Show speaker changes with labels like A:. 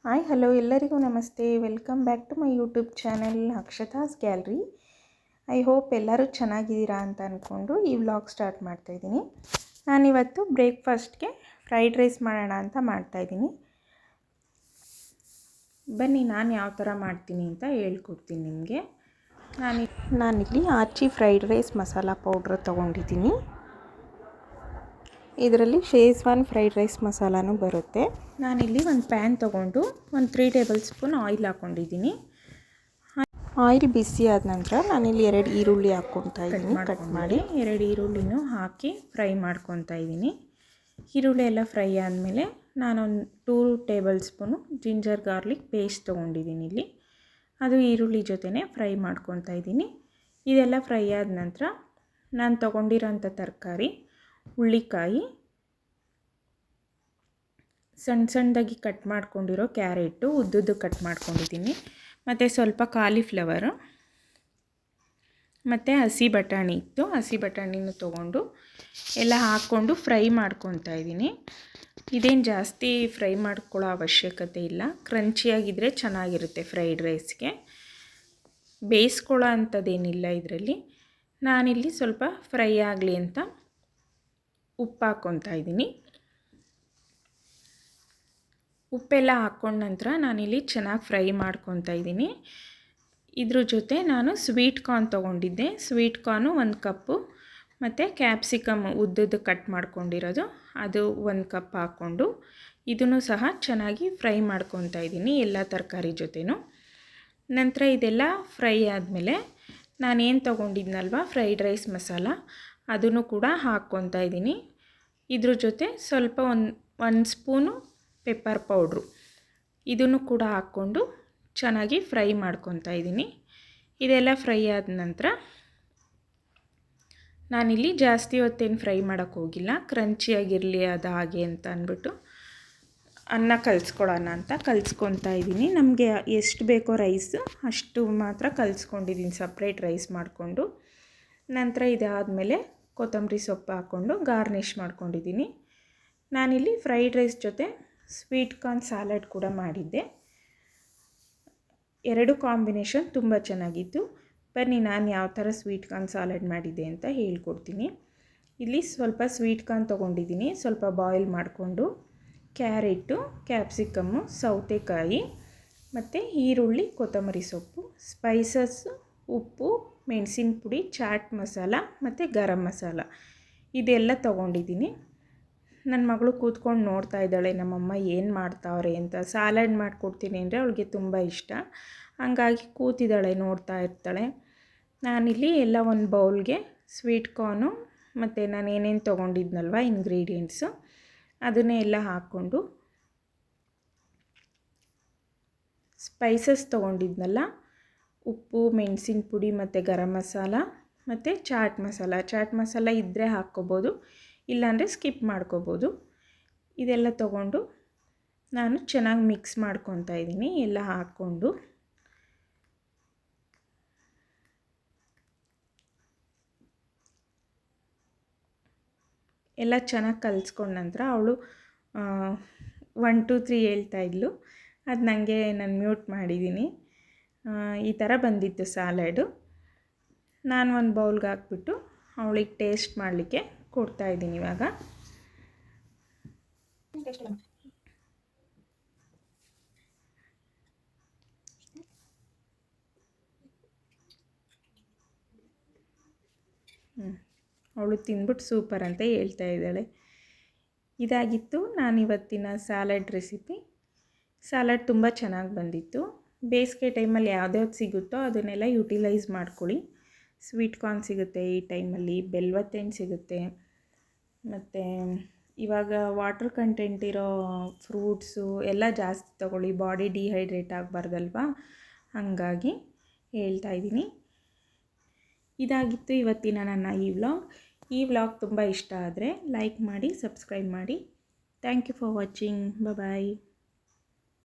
A: Hi hello ಎಲ್ಲರಿಗೂ ನಮಸ್ತೆ. Welcome back to my YouTube channel Akshata's gallery. I hope ಎಲ್ಲರೂ ಚೆನ್ನಾಗಿದ್ದೀರಾ ಅಂತ ಅಂದ್ಕೊಂಡು ಈ ವ್ಲಾಗ್ ಸ್ಟಾರ್ಟ್ ಮಾಡ್ತಾಯಿದ್ದೀನಿ. ನಾನಿವತ್ತು ಬ್ರೇಕ್ಫಾಸ್ಟ್ಗೆ ಫ್ರೈಡ್ ರೈಸ್ ಮಾಡೋಣ ಅಂತ ಮಾಡ್ತಾಯಿದ್ದೀನಿ. ಬನ್ನಿ ನಾನು ಯಾವ ಥರ ಮಾಡ್ತೀನಿ ಅಂತ ಹೇಳ್ಕೊಡ್ತೀನಿ ನಿಮಗೆ. ನಾನಿಲ್ಲಿ ಆಚಿ ಫ್ರೈಡ್ ರೈಸ್ ಮಸಾಲ ಪೌಡ್ರ್ ತೊಗೊಂಡಿದ್ದೀನಿ. ಇದರಲ್ಲಿ ಶೇಜ್ವಾನ್ ಫ್ರೈಡ್ ರೈಸ್ ಮಸಾಲನೂ ಬರುತ್ತೆ. ನಾನಿಲ್ಲಿ ಒಂದು ಪ್ಯಾನ್ ತೊಗೊಂಡು ಒಂದು 3 ಟೇಬಲ್ ಸ್ಪೂನ್ ಆಯಿಲ್ ಹಾಕ್ಕೊಂಡಿದ್ದೀನಿ. ಆಯಿಲ್ ಬಿಸಿ ಆದ ನಂತರ ನಾನಿಲ್ಲಿ 2 ಈರುಳ್ಳಿ ಹಾಕ್ಕೊತಾ ಇದ್ದೀನಿ. ಕಟ್ ಮಾಡಿ 2 ಈರುಳ್ಳಿನೂ ಹಾಕಿ ಫ್ರೈ ಮಾಡ್ಕೊತಾ ಇದ್ದೀನಿ. ಈರುಳ್ಳಿ ಎಲ್ಲ ಫ್ರೈ ಆದಮೇಲೆ ನಾನೊಂದು 2 table spoon ginger garlic paste ತೊಗೊಂಡಿದ್ದೀನಿ. ಇಲ್ಲಿ ಅದು ಈರುಳ್ಳಿ ಜೊತೆನೇ ಫ್ರೈ ಮಾಡ್ಕೊತಾ ಇದ್ದೀನಿ. ಇದೆಲ್ಲ ಫ್ರೈ ಆದ ನಂತರ ನಾನು ತೊಗೊಂಡಿರೋಂಥ ತರಕಾರಿ ಹುಳ್ಳಿಕಾಯಿ, ಸಣ್ಣ ಸಣ್ಣದಾಗಿ ಕಟ್ ಮಾಡ್ಕೊಂಡಿರೋ ಕ್ಯಾರೆಟು ಉದ್ದುದ್ದು ಕಟ್ ಮಾಡ್ಕೊಂಡಿದ್ದೀನಿ, ಮತ್ತು ಸ್ವಲ್ಪ ಕಾಲಿಫ್ಲವರು ಮತ್ತು ಹಸಿ ಬಟಾಣಿ ಇತ್ತು. ಹಸಿ ಬಟಾಣಿನೂ ತೊಗೊಂಡು ಎಲ್ಲ ಹಾಕ್ಕೊಂಡು ಫ್ರೈ ಮಾಡ್ಕೊತಾ ಇದ್ದೀನಿ. ಇದೇನು ಜಾಸ್ತಿ ಫ್ರೈ ಮಾಡ್ಕೊಳ್ಳೋ ಅವಶ್ಯಕತೆ ಇಲ್ಲ. ಕ್ರಂಚಿಯಾಗಿದ್ದರೆ ಚೆನ್ನಾಗಿರುತ್ತೆ ಫ್ರೈಡ್ ರೈಸ್ಗೆ. ಬೇಯಿಸ್ಕೊಳ್ಳೋ ಅಂಥದ್ದೇನಿಲ್ಲ ಇದರಲ್ಲಿ. ನಾನಿಲ್ಲಿ ಸ್ವಲ್ಪ ಫ್ರೈ ಆಗಲಿ ಅಂತ ಉಪ್ಪು ಹಾಕ್ಕೊತಾ ಇದ್ದೀನಿ. ಉಪ್ಪೆಲ್ಲ ಹಾಕ್ಕೊಂಡ ನಂತರ ನಾನಿಲ್ಲಿ ಚೆನ್ನಾಗಿ ಫ್ರೈ ಮಾಡ್ಕೊತಾ ಇದ್ದೀನಿ. ಇದ್ರ ಜೊತೆ ನಾನು ಸ್ವೀಟ್ ಕಾರ್ನ್ ತೊಗೊಂಡಿದ್ದೆ. ಸ್ವೀಟ್ ಕಾರ್ನು 1 ಕಪ್ಪು ಮತ್ತು ಕ್ಯಾಪ್ಸಿಕಮ್ ಉದ್ದದ್ದು ಕಟ್ ಮಾಡ್ಕೊಂಡಿರೋದು ಅದು 1 ಕಪ್ ಹಾಕ್ಕೊಂಡು ಇದನ್ನು ಸಹ ಚೆನ್ನಾಗಿ ಫ್ರೈ ಮಾಡ್ಕೊತಾ ಇದ್ದೀನಿ ಎಲ್ಲ ತರಕಾರಿ ಜೊತೆನೂ. ನಂತರ ಇದೆಲ್ಲ ಫ್ರೈ ಆದಮೇಲೆ ನಾನೇನು ತೊಗೊಂಡಿದ್ನಲ್ವ ಫ್ರೈಡ್ ರೈಸ್ ಮಸಾಲ ಅದನ್ನು ಕೂಡ ಹಾಕ್ಕೊತಾ ಇದ್ದೀನಿ. ಇದ್ರ ಜೊತೆ ಸ್ವಲ್ಪ ಒಂದು ಸ್ಪೂನು ಪೆಪ್ಪರ್ ಪೌಡ್ರು ಇದನ್ನು ಕೂಡ ಹಾಕ್ಕೊಂಡು ಚೆನ್ನಾಗಿ ಫ್ರೈ ಮಾಡ್ಕೊತಾ ಇದ್ದೀನಿ. ಇದೆಲ್ಲ ಫ್ರೈ ಆದ ನಂತರ ನಾನಿಲ್ಲಿ ಜಾಸ್ತಿ ಹೊತ್ತೇನು ಫ್ರೈ ಮಾಡೋಕ್ಕೆ ಹೋಗಿಲ್ಲ. ಕ್ರಂಚಿಯಾಗಿರಲಿ ಅದು ಹಾಗೆ ಅಂತ ಅಂದ್ಬಿಟ್ಟು ಅನ್ನ ಕಲಿಸ್ಕೊಳ್ಳೋಣ ಅಂತ ಕಲಿಸ್ಕೊತಾ ಇದ್ದೀನಿ. ನಮಗೆ ಎಷ್ಟು ಬೇಕೋ ರೈಸು ಅಷ್ಟು ಮಾತ್ರ ಕಲಿಸ್ಕೊಂಡಿದ್ದೀನಿ ಸಪ್ರೇಟ್ ರೈಸ್ ಮಾಡಿಕೊಂಡು. ನಂತರ ಇದಾದಮೇಲೆ ಕೊತ್ತಂಬರಿ ಸೊಪ್ಪು ಹಾಕ್ಕೊಂಡು ಗಾರ್ನಿಷ್ ಮಾಡ್ಕೊಂಡಿದ್ದೀನಿ. ನಾನಿಲ್ಲಿ ಫ್ರೈಡ್ ರೈಸ್ ಜೊತೆ ಸ್ವೀಟ್ ಕಾರ್ನ್ ಸ್ಯಾಲಡ್ ಕೂಡ ಮಾಡಿದ್ದೆ. 2 ಕಾಂಬಿನೇಷನ್ ತುಂಬ ಚೆನ್ನಾಗಿತ್ತು. ಬನ್ನಿ ನಾನು ಯಾವ ಥರ ಸ್ವೀಟ್ ಕಾರ್ನ್ ಸ್ಯಾಲಡ್ ಮಾಡಿದ್ದೆ ಅಂತ ಹೇಳ್ಕೊಡ್ತೀನಿ. ಇಲ್ಲಿ ಸ್ವಲ್ಪ ಸ್ವೀಟ್ ಕಾರ್ನ್ ತೊಗೊಂಡಿದ್ದೀನಿ. ಸ್ವಲ್ಪ ಬಾಯ್ಲ್ ಮಾಡಿಕೊಂಡು ಕ್ಯಾರೆಟು, ಕ್ಯಾಪ್ಸಿಕಮ್ಮು, ಸೌತೆಕಾಯಿ ಮತ್ತು ಈರುಳ್ಳಿ, ಕೊತ್ತಂಬರಿ ಸೊಪ್ಪು, ಸ್ಪೈಸಸ್ಸು, ಉಪ್ಪು, ಮೆಣಸಿನ ಪುಡಿ, ಚಾಟ್ ಮಸಾಲ ಮತ್ತು ಗರಂ ಮಸಾಲ ಇದೆಲ್ಲ ತೊಗೊಂಡಿದ್ದೀನಿ. ನನ್ನ ಮಗಳು ಕೂತ್ಕೊಂಡು ನೋಡ್ತಾ ಇದ್ದಾಳೆ ನಮ್ಮಮ್ಮ ಏನು ಮಾಡ್ತಾವ್ರೆ ಅಂತ. ಸ್ಯಾಲಡ್ ಮಾಡಿಕೊಡ್ತೀನಿ ಅಂದರೆ ಅವಳಿಗೆ ತುಂಬ ಇಷ್ಟ. ಹಂಗಾಗಿ ಕೂತಿದ್ದಾಳೆ ನೋಡ್ತಾ ಇರ್ತಾಳೆ. ನಾನಿಲ್ಲಿ ಎಲ್ಲ ಒಂದು ಬೌಲ್ಗೆ ಸ್ವೀಟ್ ಕಾರ್ನು ಮತ್ತು ನಾನು ಏನೇನು ತೊಗೊಂಡಿದ್ನಲ್ವ ಇಂಗ್ರೀಡಿಯೆಂಟ್ಸು ಅದನ್ನೇ ಎಲ್ಲ ಹಾಕ್ಕೊಂಡು ಸ್ಪೈಸಸ್ ತೊಗೊಂಡಿದ್ನಲ್ಲ ಉಪ್ಪು, ಮೆಣಸಿನ ಪುಡಿ ಮತ್ತು ಗರಂ ಮಸಾಲ ಮತ್ತು ಚಾಟ್ ಮಸಾಲ ಇದ್ದರೆ ಹಾಕ್ಕೋಬೋದು, ಇಲ್ಲಾಂದರೆ ಸ್ಕಿಪ್ ಮಾಡ್ಕೋಬೋದು. ಇದೆಲ್ಲ ತೊಗೊಂಡು ನಾನು ಚೆನ್ನಾಗಿ ಮಿಕ್ಸ್ ಮಾಡ್ಕೊತಾ ಇದ್ದೀನಿ. ಎಲ್ಲ ಹಾಕ್ಕೊಂಡು ಎಲ್ಲ ಚೆನ್ನಾಗಿ ಕಲಿಸ್ಕೊಂಡ ನಂತರ ಅವಳು 1 2 3 ಹೇಳ್ತಾಯಿದ್ಲು. ಅದು ನನಗೆ ನಾನು ಮ್ಯೂಟ್ ಮಾಡಿದ್ದೀನಿ. ಈ ಥರ ಬಂದಿತ್ತು ಸ್ಯಾಲಡು. ನಾನು ಒಂದು ಬೌಲ್ಗೆ ಹಾಕ್ಬಿಟ್ಟು ಅವಳಿಗೆ ಟೇಸ್ಟ್ ಮಾಡಲಿಕ್ಕೆ ಕೊಡ್ತಾಯಿದ್ದೀನಿ ಇವಾಗ. ಅವಳು ತಿಂದ್ಬಿಟ್ಟು ಸೂಪರ್ ಅಂತ ಹೇಳ್ತಾ ಇದ್ದಾಳೆ. ಇದಾಗಿತ್ತು ನಾನಿವತ್ತಿನ ಸ್ಯಾಲಡ್ ರೆಸಿಪಿ. ಸ್ಯಾಲಡ್ ತುಂಬ ಚೆನ್ನಾಗಿ ಬಂದಿತ್ತು. ಬೇಸಿಗೆ ಟೈಮಲ್ಲಿ ಯಾವ್ದ್ಯಾವ್ದು ಸಿಗುತ್ತೋ ಅದನ್ನೆಲ್ಲ ಯುಟಿಲೈಸ್ ಮಾಡ್ಕೊಳ್ಳಿ. ಸ್ವೀಟ್ ಕಾರ್ನ್ ಸಿಗುತ್ತೆ ಈ ಟೈಮಲ್ಲಿ, ಬೆಲ್ವತ್ತೇನು ಸಿಗುತ್ತೆ, ಮತ್ತು ಇವಾಗ ವಾಟರ್ ಕಂಟೆಂಟ್ ಇರೋ ಫ್ರೂಟ್ಸು ಎಲ್ಲ ಜಾಸ್ತಿ ತೊಗೊಳ್ಳಿ. ಬಾಡಿ ಡಿಹೈಡ್ರೇಟ್ ಆಗಬಾರ್ದಲ್ವ, ಹಾಗಾಗಿ ಹೇಳ್ತಾ ಇದ್ದೀನಿ. ಇದಾಗಿತ್ತು ಇವತ್ತಿನ ನನ್ನ ಈ ವ್ಲಾಗ್ ತುಂಬ ಇಷ್ಟ ಆದರೆ ಲೈಕ್ ಮಾಡಿ, ಸಬ್ಸ್ಕ್ರೈಬ್ ಮಾಡಿ. Thank you for watching. Bye.